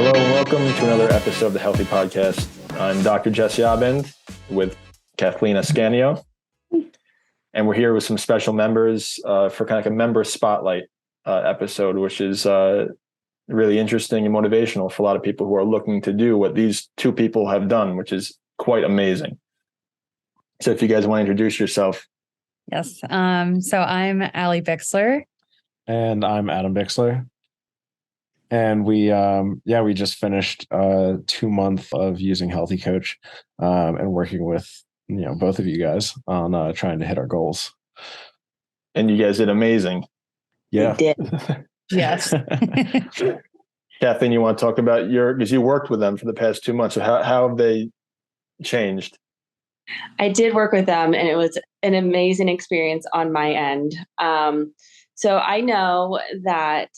Hello and welcome to another episode of the Healthie Podcast. I'm Dr. Jesse Abend with Kathleen Ascanio, and we're here with some special members for kind of like a member spotlight episode, which is really interesting and motivational for a lot of people who are looking to do what these two people have done, which is quite amazing. So if you guys want to introduce yourself. Yes. So I'm Allie Bixler. And I'm Adam Bixler. And we just finished 2 months of using HealthieCoach and working with, both of you guys on trying to hit our goals. And you guys did amazing. Yeah. We did. Yes. Kathleen, you want to talk about because you worked with them for the past 2 months. So how have they changed? I did work with them, and it was an amazing experience on my end. So I know that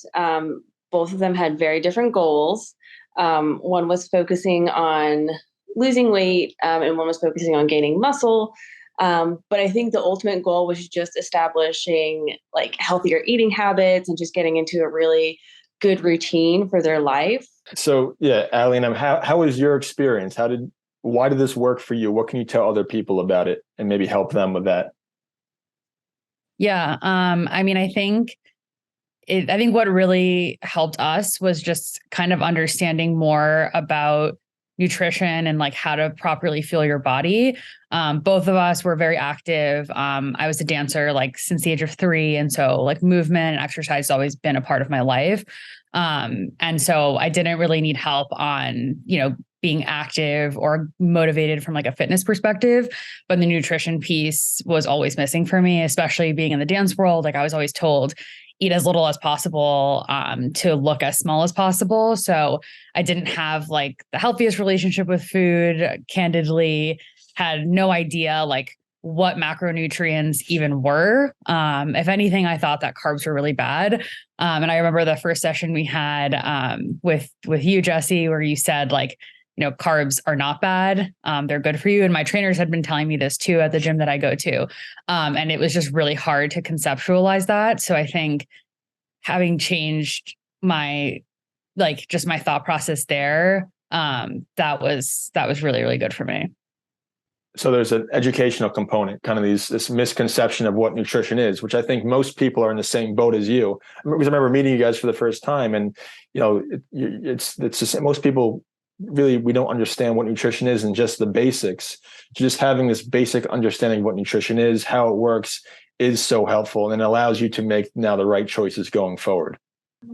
both of them had very different goals. One was focusing on losing weight, and one was focusing on gaining muscle. But I think the ultimate goal was just establishing like healthier eating habits and just getting into a really good routine for their life. So yeah, Allie, how was your experience? Why did this work for you? What can you tell other people about it and maybe help them with that? Yeah. I think what really helped us was just kind of understanding more about nutrition and like how to properly fuel your body. Both of us were very active. I was a dancer like since the age of 3. And so like movement and exercise has always been a part of my life. And so I didn't really need help on, being active or motivated from like a fitness perspective, but the nutrition piece was always missing for me, especially being in the dance world. Like I was always told, eat as little as possible, to look as small as possible. So I didn't have like the healthiest relationship with food, candidly, had no idea like what macronutrients even were. If anything, I thought that carbs were really bad. And I remember the first session we had with you, Jesse, where you said like, carbs are not bad. They're good for you. And my trainers had been telling me this too at the gym that I go to. And it was just really hard to conceptualize that. So I think having changed my thought process there, that was really, really good for me. So there's an educational component, kind of this misconception of what nutrition is, which I think most people are in the same boat as you. Because I remember meeting you guys for the first time, and it's just, most people really, we don't understand what nutrition is and just the basics. Just having this basic understanding of what nutrition is, how it works, is so helpful, and it allows you to make now the right choices going forward.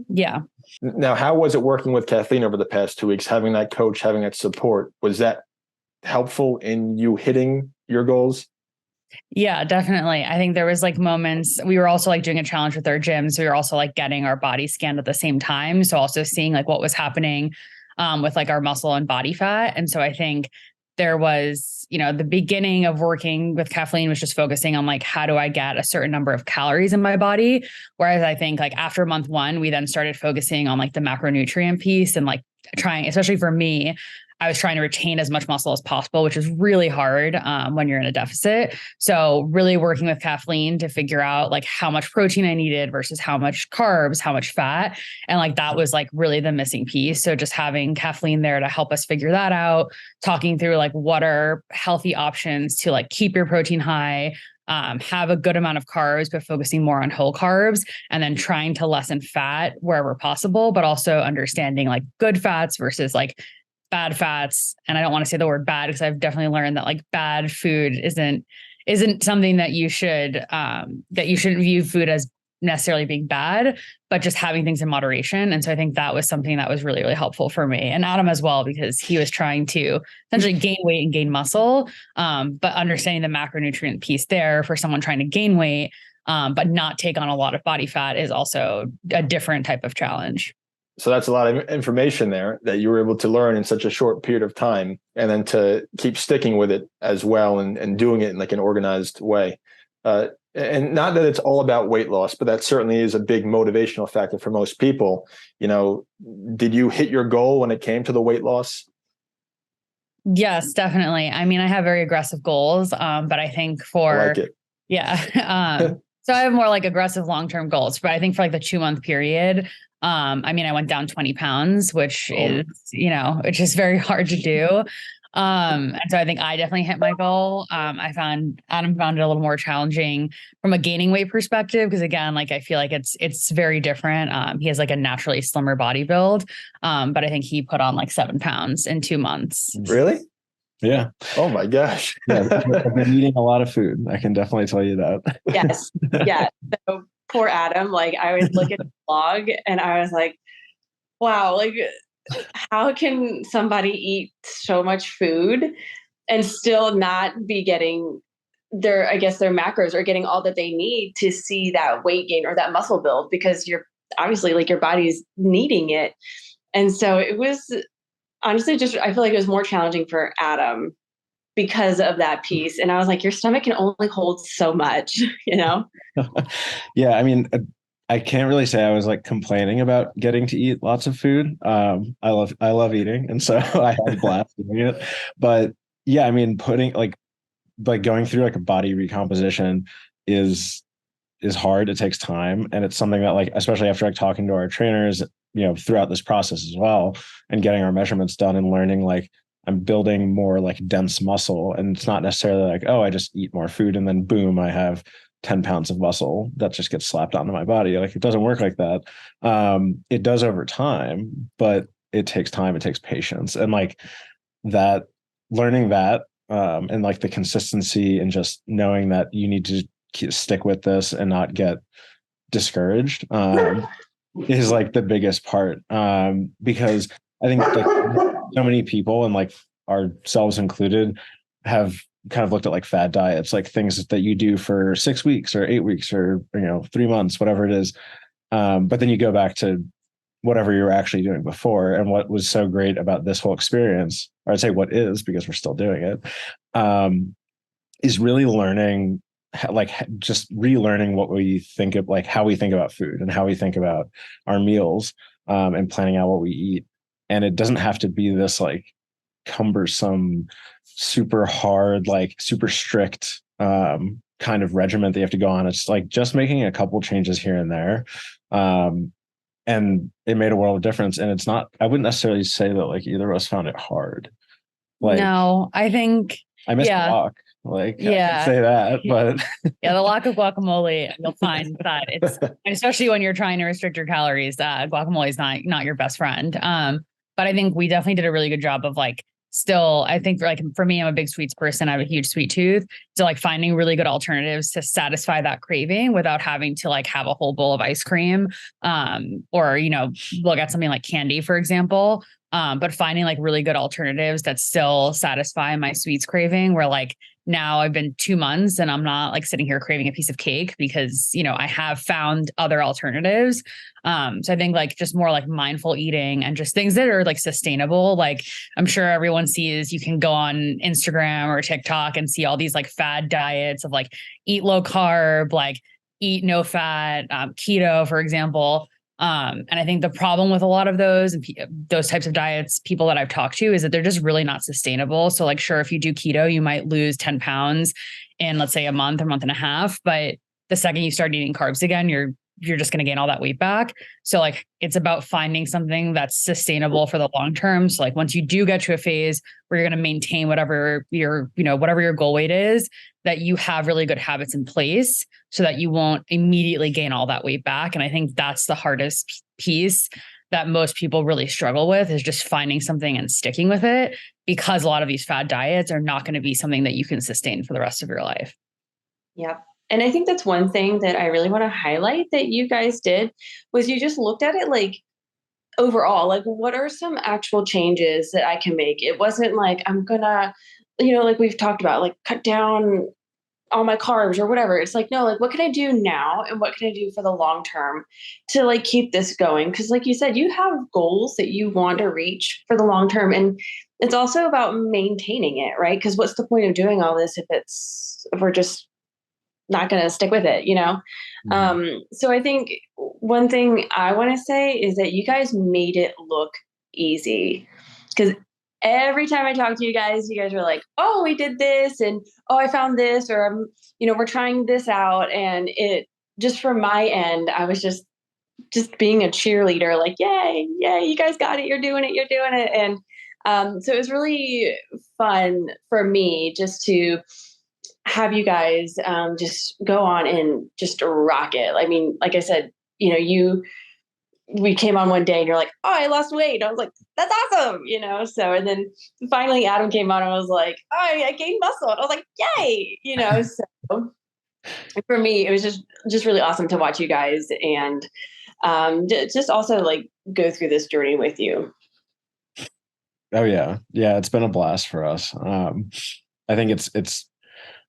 Yeah. Now, how was it working with Kathleen over the past 2 weeks? Having that coach, having that support, was that helpful in you hitting your goals? Yeah, definitely. I think there was like moments, we were also like doing a challenge with our gym. So we were also like getting our body scanned at the same time. So also seeing like what was happening with like our muscle and body fat. And so I think there was, the beginning of working with Kathleen was just focusing on like, how do I get a certain number of calories in my body? Whereas I think like after month 1, we then started focusing on like the macronutrient piece and like trying, especially for me, I was trying to retain as much muscle as possible, which is really hard when you're in a deficit. So really working with Kathleen to figure out like how much protein I needed versus how much carbs, how much fat. And like, that was like really the missing piece. So just having Kathleen there to help us figure that out, talking through like what are healthy options to like keep your protein high, have a good amount of carbs, but focusing more on whole carbs, and then trying to lessen fat wherever possible, but also understanding like good fats versus like bad fats. And I don't want to say the word bad because I've definitely learned that like bad food isn't something that you shouldn't view food as necessarily being bad, but just having things in moderation. And so I think that was something that was really, really helpful for me and Adam as well, because he was trying to essentially gain weight and gain muscle. But understanding the macronutrient piece there for someone trying to gain weight, but not take on a lot of body fat is also a different type of challenge. So that's a lot of information there that you were able to learn in such a short period of time, and then to keep sticking with it as well and doing it in like an organized way. And not that it's all about weight loss, but that certainly is a big motivational factor for most people. Did you hit your goal when it came to the weight loss? Yes, definitely. I mean, I have very aggressive goals, but I think I like it. Yeah. So I have more like aggressive long-term goals, but I think for like the 2-month period, I mean, I went down 20 pounds, which is, which is very hard to do. And so I think I definitely hit my goal. Adam found it a little more challenging from a gaining weight perspective, because again, like I feel like it's very different. He has like a naturally slimmer body build. But I think he put on like 7 pounds in 2 months. Really? Yeah. Oh my gosh. Yeah, I've been eating a lot of food. I can definitely tell you that. Yes. Yeah. So poor Adam, like I would look at the blog and I was like, wow, like how can somebody eat so much food and still not be getting their macros or getting all that they need to see that weight gain or that muscle build, because you're obviously like your body's needing it. And so it was honestly I feel like it was more challenging for Adam because of that piece. And I was like, your stomach can only hold so much, Yeah. I mean, I can't really say I was like complaining about getting to eat lots of food. I love eating. And so I had a blast doing it. But yeah, I mean, putting like going through like a body recomposition is hard. It takes time. And it's something that like, especially after like talking to our trainers, throughout this process as well, and getting our measurements done and learning like I'm building more like dense muscle. And it's not necessarily like, oh, I just eat more food and then boom, I have 10 pounds of muscle that just gets slapped onto my body. Like it doesn't work like that. It does over time, but it takes time. It takes patience. And like that, learning that, and like the consistency and just knowing that you need to stick with this and not get discouraged, is like the biggest part. Because I think like so many people, and like ourselves included, have kind of looked at like fad diets, like things that you do for 6 weeks or 8 weeks or 3 months, whatever it is. But then you go back to whatever you were actually doing before. And what was so great about this whole experience, or I'd say what is, because we're still doing it, is really learning, like just relearning what we think of, like how we think about food and how we think about our meals, and planning out what we eat. And it doesn't have to be this like cumbersome, super hard, like super strict kind of regimen that you have to go on. It's like just making a couple changes here and there. And it made a world of difference. And it's not, I wouldn't necessarily say that like either of us found it hard. Like, no, I think I missed the walk. Like, yeah, I can say that, but yeah, the lack of guacamole, you'll find that it's, especially when you're trying to restrict your calories, guacamole is not your best friend. But I think we definitely did a really good job of like, still, I think for me, I'm a big sweets person. I have a huge sweet tooth. So like finding really good alternatives to satisfy that craving without having to like have a whole bowl of ice cream, or, look at something like candy, for example. But finding like really good alternatives that still satisfy my sweets craving, where like now I've been 2 months and I'm not like sitting here craving a piece of cake because, I have found other alternatives. So I think like just more like mindful eating and just things that are like sustainable. Like I'm sure everyone sees, you can go on Instagram or TikTok and see all these like fad diets of like eat low carb, like eat no fat, keto, for example. And I think the problem with a lot of those and those types of diets, people that I've talked to, is that they're just really not sustainable. So like, sure, if you do keto, you might lose 10 pounds in, let's say, a month or month and a half. But the second you start eating carbs again, you're just going to gain all that weight back. So like, it's about finding something that's sustainable for the long term. So like, once you do get to a phase where you're going to maintain whatever your goal weight is, that you have really good habits in place so that you won't immediately gain all that weight back. And I think that's the hardest piece that most people really struggle with, is just finding something and sticking with it, because a lot of these fad diets are not going to be something that you can sustain for the rest of your life. Yeah. And I think that's one thing that I really want to highlight that you guys did, was you just looked at it like overall, like what are some actual changes that I can make? It wasn't like I'm gonna, like we've talked about, like cut down all my carbs or whatever. It's like, no, like what can I do now and what can I do for the long term to like keep this going? Because like you said, you have goals that you want to reach for the long term, and it's also about maintaining it, right? Because what's the point of doing all this if we're just not going to stick with it, Mm-hmm. So I think one thing I want to say is that you guys made it look easy, because every time I talk to you guys were like, oh, we did this, and oh, I found this, or we're trying this out. And it just, from my end, I was just just being a cheerleader, like, yay, you guys got it. You're doing it. And so it was really fun for me just to have you guys just go on and just rock it. I mean, like I said, we came on one day and you're like, oh, I lost weight. I was like, that's awesome. So, and then finally Adam came on and I was like, oh, I gained muscle. And I was like, yay, so for me, it was just really awesome to watch you guys and just also like go through this journey with you. Oh yeah. Yeah. It's been a blast for us. I think it's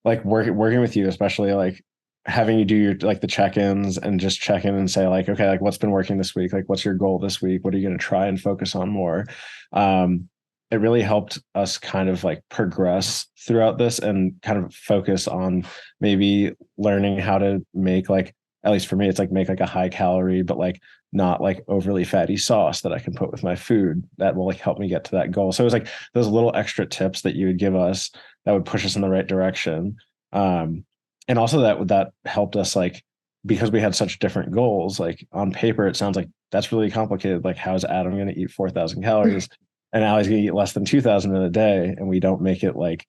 like working with you, especially like having you do your, like the check-ins and just check in and say like, okay, like what's been working this week? Like, what's your goal this week? What are you going to try and focus on more? It really helped us kind of like progress throughout this and kind of focus on maybe learning how to make, like, at least for me, it's like make like a high calorie, but like not like overly fatty sauce that I can put with my food that will like help me get to that goal. So it was like those little extra tips that you would give us that would push us in the right direction. And also that helped us, like, because we had such different goals, like on paper, it sounds like that's really complicated. Like, how's Adam going to eat 4,000 calories and Allie's going to eat less than 2,000 in a day? And we don't make it like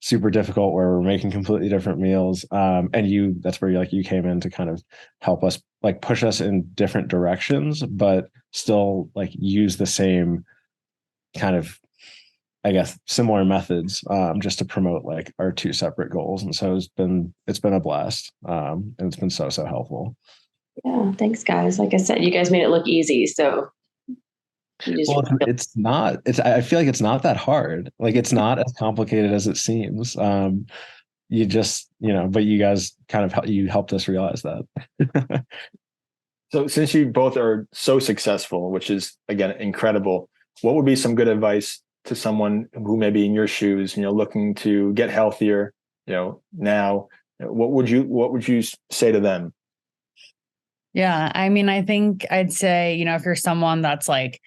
super difficult where we're making completely different meals. And that's where you came in to kind of help us, like push us in different directions, but still like use the same kind of, I guess, similar methods, just to promote like our two separate goals. And so it's been a blast. And it's been so helpful. Yeah. Thanks guys. Like I said, you guys made it look easy. So I feel like it's not that hard. Like, it's not as complicated as it seems. You just, but you guys kind of you helped us realize that. So since you both are so successful, which is again incredible, what would be some good advice to someone who may be in your shoes, looking to get healthier, now? What would you say to them? Yeah. I mean, I think I'd say, if you're someone that's like,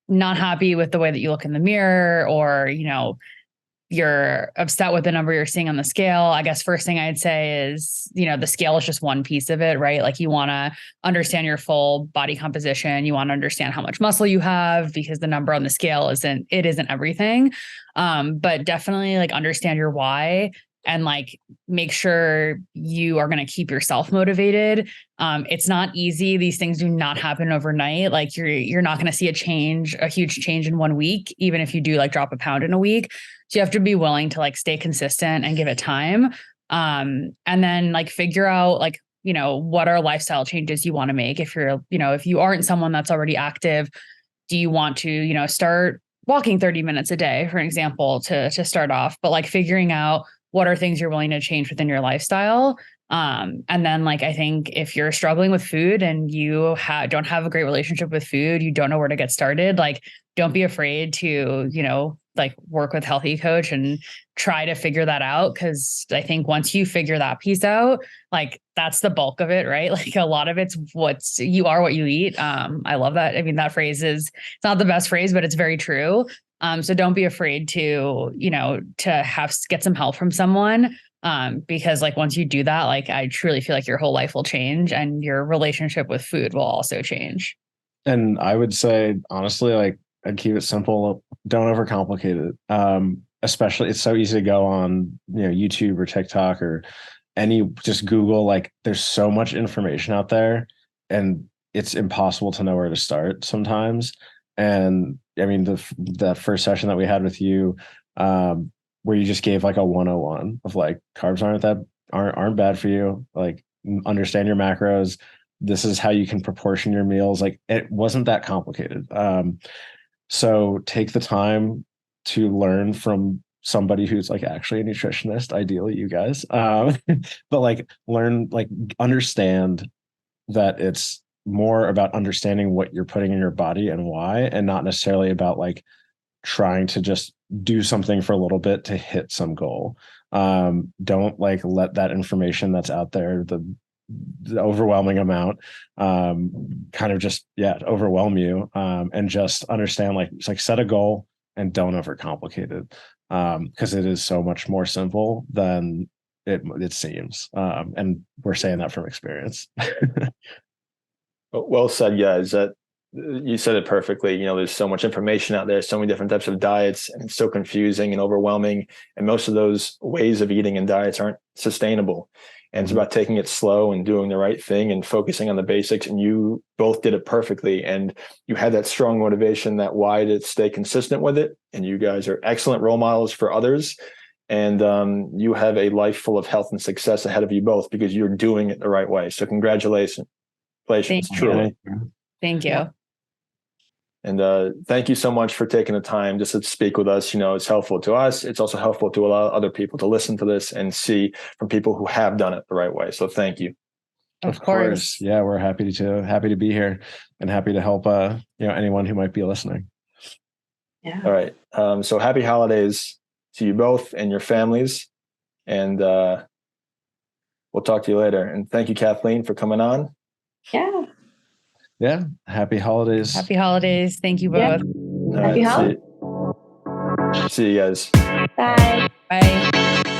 not happy with the way that you look in the mirror, or, you're upset with the number you're seeing on the scale, I guess first thing I'd say is, the scale is just one piece of it, right? Like, you want to understand your full body composition. You want to understand how much muscle you have, because the number on the scale isn't everything. But definitely like understand your why, and like make sure you are going to keep yourself motivated. It's not easy. These things do not happen overnight. Like, you're not going to see a huge change in 1 week, even if you do like drop a pound in a week. So you have to be willing to like stay consistent and give it time. And then like figure out like, what are lifestyle changes you want to make? If you aren't someone that's already active, do you want to, start walking 30 minutes a day, for example, to start off, but like figuring out what are things you're willing to change within your lifestyle. And then like, I think if you're struggling with food and you don't have a great relationship with food, you don't know where to get started, like, don't be afraid to, like work with HealthieCoach and try to figure that out. Cause I think once you figure that piece out, like that's the bulk of it, right? Like a lot of it's you are what you eat. I love that. I mean, that phrase it's not the best phrase, but it's very true. So don't be afraid to, get some help from someone. Because like once you do that, like I truly feel like your whole life will change and your relationship with food will also change. And I would say, honestly, like, I'd keep it simple. Don't overcomplicate it. Especially, it's so easy to go on, YouTube or TikTok or just Google. Like, there's so much information out there, and it's impossible to know where to start sometimes. And I mean, the first session that we had with you, where you just gave like a 101 of like, carbs aren't bad for you. Like, understand your macros. This is how you can proportion your meals. Like, it wasn't that complicated. So take the time to learn from somebody who's like actually a nutritionist, ideally you guys, but like understand that it's more about understanding what you're putting in your body and why, and not necessarily about like trying to just do something for a little bit to hit some goal. Don't like let that information that's out there, the overwhelming amount, kind of just overwhelm you, and just understand, like, it's like, set a goal and don't overcomplicate it, because it is so much more simple than it seems, and we're saying that from experience. Well said, guys. That you said it perfectly. There's so much information out there, so many different types of diets, and it's so confusing and overwhelming. And most of those ways of eating and diets aren't sustainable. And it's about taking it slow and doing the right thing and focusing on the basics. And you both did it perfectly. And you had that strong motivation, that why to stay consistent with it. And you guys are excellent role models for others. And you have a life full of health and success ahead of you both because you're doing it the right way. So congratulations. Truly. Thank you. And thank you so much for taking the time just to speak with us. It's helpful to us. It's also helpful to a lot of other people to listen to this and see from people who have done it the right way. So thank you. Of course. Yeah, we're happy to be here and happy to help anyone who might be listening. Yeah. All right. So happy holidays to you both and your families. And we'll talk to you later. And thank you, Kathleen, for coming on. Yeah. Yeah. Happy holidays. Happy holidays. Thank you both. Happy holidays. See you guys. Bye. Bye.